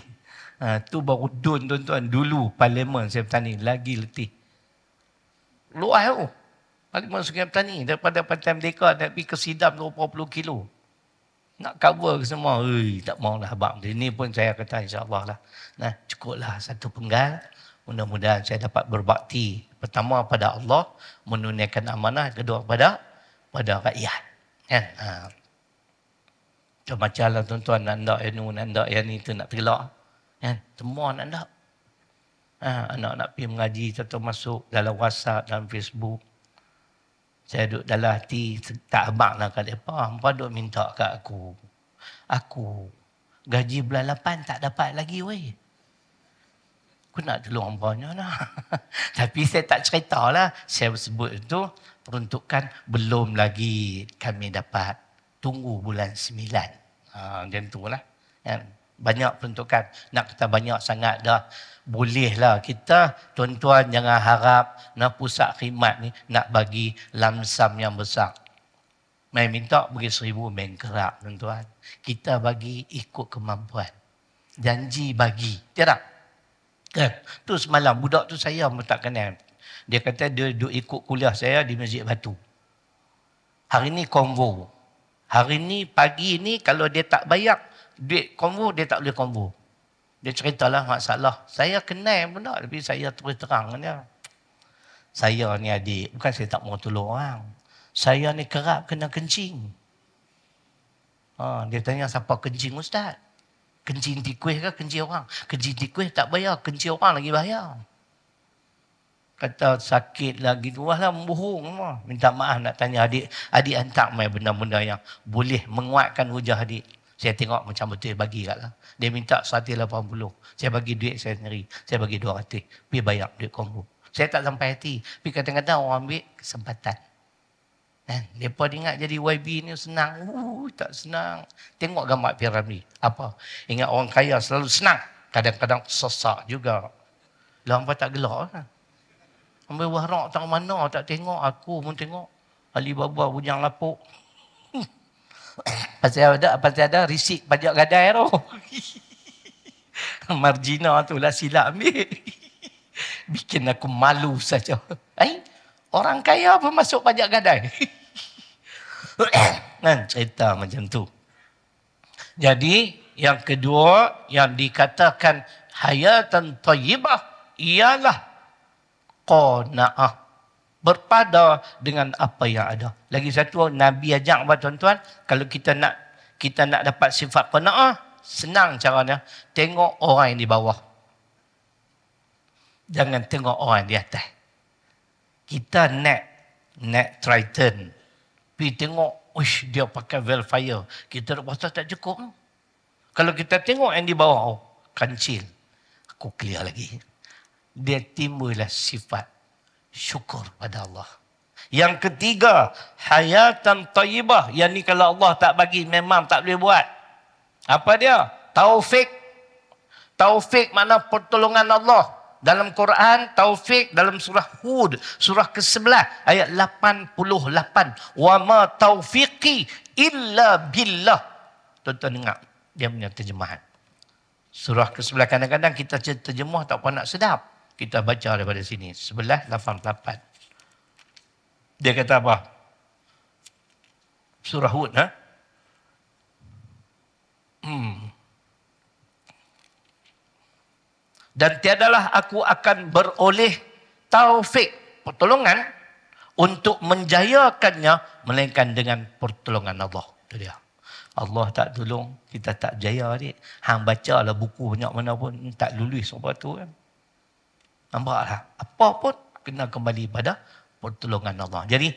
Tu baru dun tuan-tuan. Dulu Parlimen Sungai Petani lagi letih. Luas tu. Parlimen Sungai Petani daripada Pantai Merdeka nak pergi ke Sidam 20 kilo. Nak cover ke semua. Tak maulah abang. Ini pun saya kata insya-Allah lah. Nah, cukuplah satu penggal. Mudah-mudahan saya dapat berbakti. Pertama pada Allah, menunaikan amanah. Kedua pada rakyat. Kan? Macam lah tuan-tuan, nak nak yang ni tu nak tergelak. Kan? Semua nak. Anak nak pergi mengaji, atau masuk dalam WhatsApp, dalam Facebook. Saya duduk dalam hati, tak abang lah kat mereka. Mereka duduk minta kat aku. Aku, gaji bulan 8 tak dapat lagi weh. Aku nak tolong mereka lah. Tapi saya tak cerita lah. Saya sebut itu, peruntukan belum lagi kami dapat. Tunggu bulan 9. Macam tu lah. Banyak peruntukan. Nak kata banyak sangat dah. Bolehlah kita, tuan-tuan jangan harap pusat khidmat ni nak bagi lamsam yang besar. Main minta bagi 1,000 main kerap tuan-tuan. Kita bagi ikut kemampuan. Janji bagi. Tidak? Kan? Tu semalam budak tu saya tak kenal. Dia kata dia duduk ikut kuliah saya di Masjid Batu. Hari ni konvo. Hari ni pagi ni kalau dia tak bayar duit konvo, dia tak boleh konvo. Dia ceritalah masalah. Saya kenal pun tak, tapi saya terus terang dia. Saya ni adik, bukan saya tak mau tolong orang. Saya ni kerap kena kencing. Dia tanya siapa kencing ustaz? Kencing tikus ke kencing orang? Kencing tikus tak bayar, kencing orang lagi bayar. Kata sakit lagi luah lah, membohong semua. Minta maaf nak tanya adik. Adik hantar main benda-benda yang boleh menguatkan hujah adik. Saya tengok macam betul bagi kat lah. Dia minta 180. Saya bagi duit saya sendiri. Saya bagi 200. Pergi bayar duit combo. Saya tak sampai hati. Tapi kadang-kadang orang ambil kesempatan. Mereka ingat jadi YB ni senang. Tak senang. Tengok gambar piramid. Apa? Ingat orang kaya selalu senang. Kadang-kadang sesak juga. Lah hampa tak gelak lah. Ambil warak tak mana. Tak tengok. Aku pun tengok. Alibaba bujang lapuk. Pasal ada risik pajak gadai tu. Margina tu lah silap ambil. Bikin aku malu saja. Orang kaya pun masuk pajak gadai. Cerita macam tu. Jadi yang kedua yang dikatakan hayatan thayyibah ialah qanaah. Berpada dengan apa yang ada. Lagi satu, Nabi ajak buat tuan-tuan, kalau kita nak dapat sifat qanaah, senang caranya. Tengok orang yang di bawah. Jangan tengok orang yang di atas. Kita naik Triton. Pergi tengok, dia pakai Velfire. Kita rasa tak cukup. Kalau kita tengok yang di bawah, kancil. Aku clear lagi. Dia timbullah sifat syukur pada Allah. Yang ketiga, hayatan thayyibah. Yang ni kalau Allah tak bagi, memang tak boleh buat. Apa dia? Taufik. Taufik makna pertolongan Allah. Dalam Quran, taufik dalam surah Hud, surah ke-11, ayat 88. Wa ma taufiqi illa billah. Tuan-tuan dengar, dia punya terjemahan. Surah ke-11 kadang-kadang kita terjemah tak pernah nak sedap. Kita baca daripada sini. 11:88. Dia kata apa? Surah Hud. Dan tiadalah aku akan beroleh taufik, pertolongan, untuk menjayakannya, melainkan dengan pertolongan Allah. Itu dia. Allah tak tolong, kita tak jaya adik. Hang baca lah buku banyak mana pun, tak lulus apa tu kan. Nampaklah, apa pun kena kembali pada pertolongan Allah. Jadi,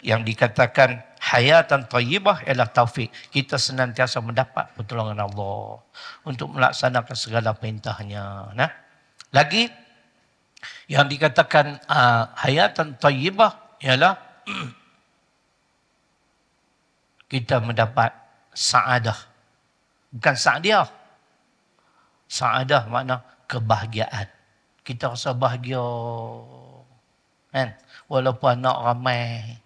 yang dikatakan hayatan thayyibah ialah taufik. Kita senantiasa mendapat pertolongan Allah untuk melaksanakan segala perintahnya. Nah, lagi, yang dikatakan hayatan thayyibah ialah kita mendapat sa'adah. Bukan sa'diah. Sa'adah makna kebahagiaan. Kita rasa bahagia. Kan? Walaupun anak ramai,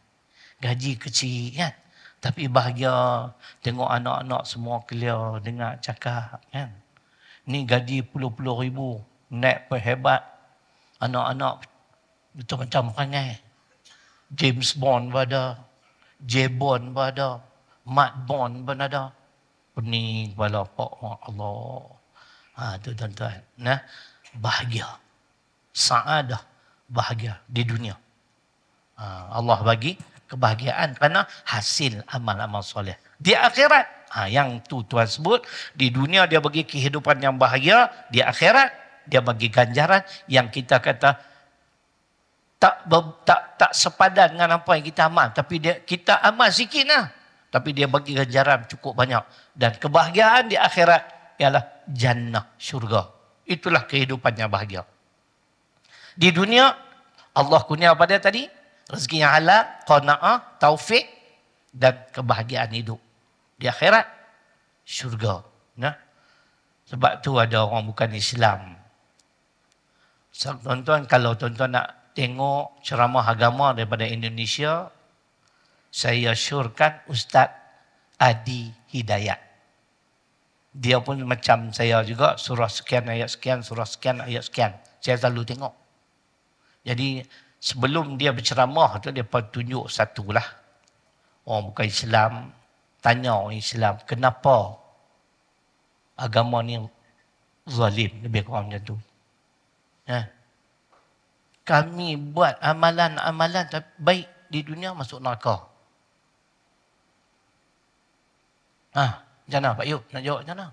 gaji kecil kan. Tapi bahagia tengok anak-anak semua clear, dengar cakap kan. Ni gaji puluh-puluh ribu, naik pun hebat. Anak-anak betul macam perangai. James Bond pun ada, J Bond pun ada, Matt Bond pun ada. Pening kepala Pak Allah. Tu tuan-tuan. Nah, bahagia. Sa'adah, bahagia di dunia. Allah bagi kebahagiaan kerana hasil amal-amal soleh. Di akhirat, yang tu Tuhan sebut, di dunia dia bagi kehidupan yang bahagia, di akhirat dia bagi ganjaran yang kita kata tak sepadan dengan apa yang kita amal, tapi kita amal sikit lah, tapi dia bagi ganjaran cukup banyak. Dan kebahagiaan di akhirat ialah jannah, syurga. Itulah kehidupan yang bahagia. Di dunia, Allah kurnia pada tadi, rezeki yang halal, qanaah, taufik dan kebahagiaan hidup. Di akhirat, syurga. Nah, sebab tu ada orang bukan Islam. Tuan-tuan, kalau tuan-tuan nak tengok ceramah agama daripada Indonesia, saya syorkan Ustaz Adi Hidayat. Dia pun macam saya juga, surah sekian, ayat sekian, surah sekian, ayat sekian. Saya selalu tengok. Jadi, sebelum dia berceramah tu, dia tunjuk satu lah. Orang bukan Islam, tanya orang Islam, kenapa agama ni zalim, lebih kurang macam tu. Kami buat amalan-amalan baik di dunia, masuk neraka. Macam mana Pak Yub nak jawab macam mana?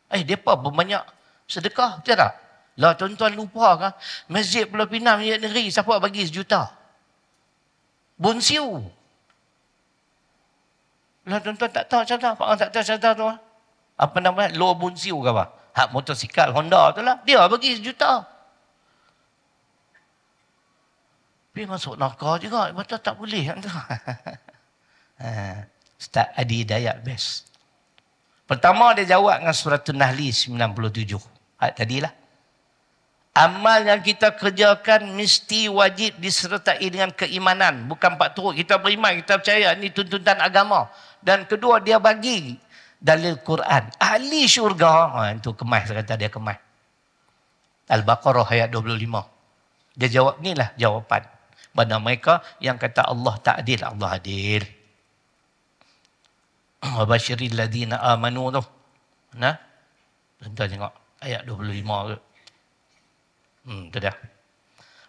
Mereka pun banyak sedekah, betul tak? Lah tuan-tuan lupa kan, Masjid Pulau Pinang, Masjid Negeri, siapa bagi 1 juta? Bonsiu. Lah tuan-tuan tak tahu macam mana? Pak orang tak tahu macam mana tu? Apa nama? Low bonsiu ke apa? Hak motosikal Honda tu lah. Dia bagi 1 juta. Tapi masuk neraka juga. Betul tak boleh. Ustaz Adi Hidayat best. Pertama dia jawab dengan surah An-Nahl 97. Ayat tadilah. Amal yang kita kerjakan mesti wajib disertai dengan keimanan. Bukan pak turut kita beriman, kita percaya ini tuntutan agama. Dan kedua dia bagi dalil Quran. Ahli syurga. Itu kemas, saya kata dia kemas. Al-Baqarah ayat 25. Dia jawab, inilah jawapan. Pada mereka yang kata Allah tak adil, Allah adil. Wa basyiril ladina amanu tu. Nah, tuan-tuan tengok ayat 25 tu. Tu dah.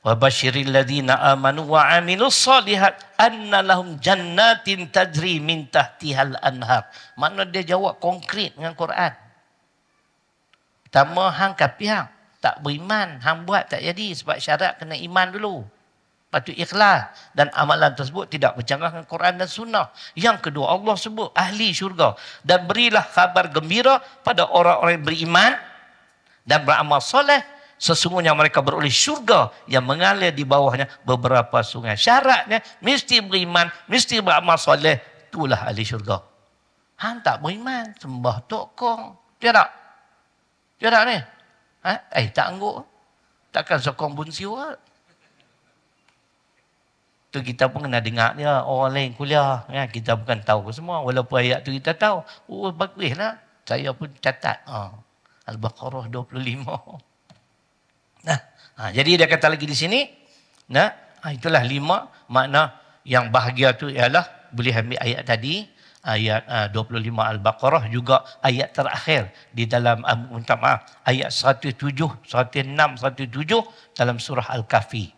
Wa basyiril ladina amanu wa amilus solihat anna lahum jannatin tajri min tahtihal anhar. Makna dia jawab konkret dengan Quran. Pertama, hang kafir hang tak beriman, hang buat tak jadi sebab syarat kena iman dulu. Patut ikhlas dan amalan tersebut tidak bercanggah dengan Quran dan Sunnah. Yang kedua, Allah sebut ahli syurga dan berilah khabar gembira pada orang-orang yang beriman dan beramal soleh, sesungguhnya mereka beroleh syurga yang mengalir di bawahnya beberapa sungai. Syaratnya mesti beriman, mesti beramal soleh, itulah ahli syurga. Hang tak beriman, sembah tok kong. Tidak? Tidak ni? Tak angguk. Takkan sokong bunsiu. Tu kita pun kena dengar dia, orang lain kuliah. Ya, kita bukan tahu semua. Walaupun ayat tu kita tahu. Baguslah. Saya pun catat. Al-Baqarah 25. Jadi dia kata lagi di sini. Itulah 5 makna yang bahagia tu ialah, boleh ambil ayat tadi. Ayat 25 Al-Baqarah, juga ayat terakhir di dalam, ayat 107, 106, 107 dalam surah Al-Kahfi.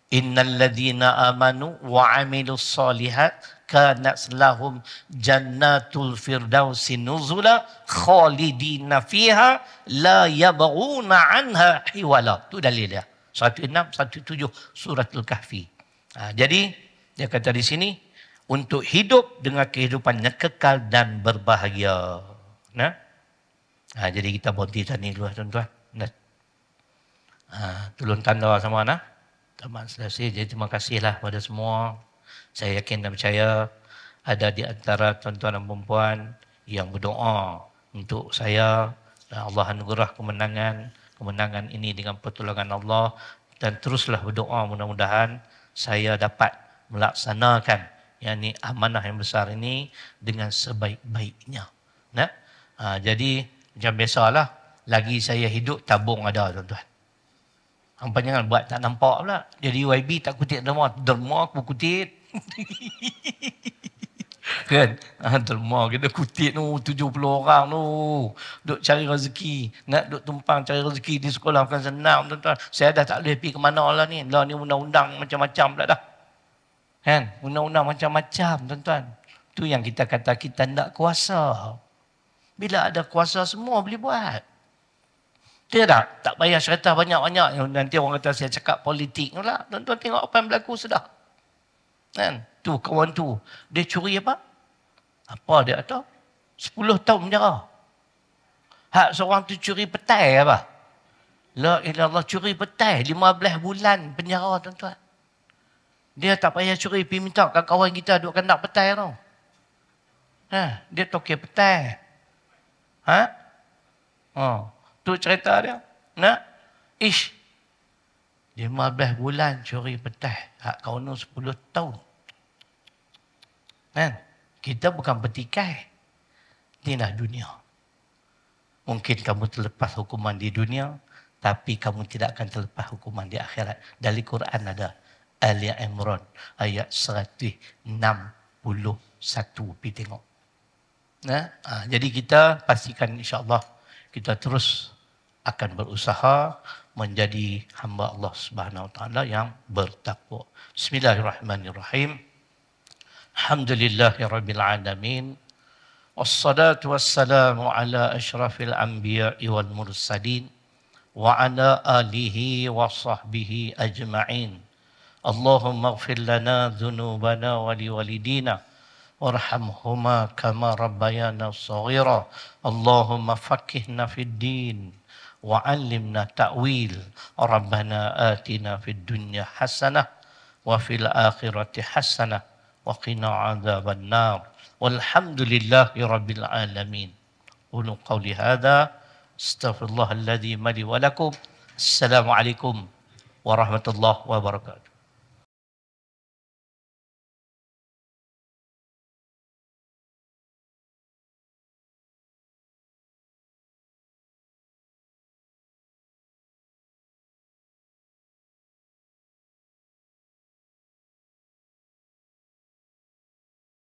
Innal ladzina amanu wa amilus solihat kanat lahum jannatul firdausi nuzula khalidina fiha la yabghuna anha hiwala. Itu dalil dia. 16, 17 suratul Kahfi. Jadi dia kata di sini untuk hidup dengan kehidupan yang kekal dan berbahagia. Nah, jadi kita berhenti tadi dulu tuan-tuan. Tolong tanda sama nah. Tamat selesai. Jadi terima kasihlah pada semua. Saya yakin dan percaya ada di antara tuan-tuan dan perempuan yang berdoa untuk saya dan Allah anugerah kemenangan ini dengan pertolongan Allah, dan teruslah berdoa mudah-mudahan saya dapat melaksanakan yakni amanah yang besar ini dengan sebaik-baiknya. Nah, jadi macam biasalah, lagi saya hidup tabung ada tuan-tuan. Hampa jangan buat tak nampak pula. Jadi YB tak kutip derma aku kutip. Kan? Derma kita kutip tu 70 orang tu. Duk cari rezeki. Nak duk tumpang cari rezeki di sekolah bukan senang tuan-tuan. Saya dah tak boleh pergi ke mana lah ni. Lah ni undang-undang macam-macam pula dah. Kan? Undang-undang macam-macam tuan-tuan. Tu yang kita kata kita nak kuasa. Bila ada kuasa semua boleh buat. Tidak, tak payah cerita banyak-banyak. Nanti orang kata saya cakap politik pula. Tuan-tuan tengok apa yang berlaku sudah. Kan? Tu kawan tu. Dia curi apa? Apa dia kata? 10 tahun penjara. Hak seorang tu curi petai apa? La ilallah, curi petai. 15 bulan penjara tuan-tuan. Dia tak payah curi. Pergi minta kat kawan kita duk kandak petai tu. Dia tokek petai. Tu cerita dia. Nak? 15 bulan curi petai. Hak kawan 10 tahun. Kan? Kita bukan petikai. Inilah dunia. Mungkin kamu terlepas hukuman di dunia, tapi kamu tidak akan terlepas hukuman di akhirat. Dari Quran ada. Ali Imran ayat 161. Pergi tengok. Jadi kita pastikan insya-Allah kita terus akan berusaha menjadi hamba Allah Subhanahu Wa Taala yang bertakwa. Bismillahirrahmanirrahim. Alhamdulillahirabbil alamin. Wassalatu wassalamu ala asyrafil anbiya'i wal mursalin wa ala alihi wa sahbihi ajma'in. Allahumma ighfir lana dhunubana wa liwalidina warhamhuma kama rabbayana shaghira. Allahumma faqqihna fid din wa 'allimna ta'wil. Rabbana atina fid dunya hasanah wa fil akhirati hasanah wa qina 'adzaban nar. Walhamdulillahi rabbil alamin. Qulu qawli hadza astaghfirullahal ladzi li wa lakum. Assalamualaikum warahmatullahi wabarakatuh.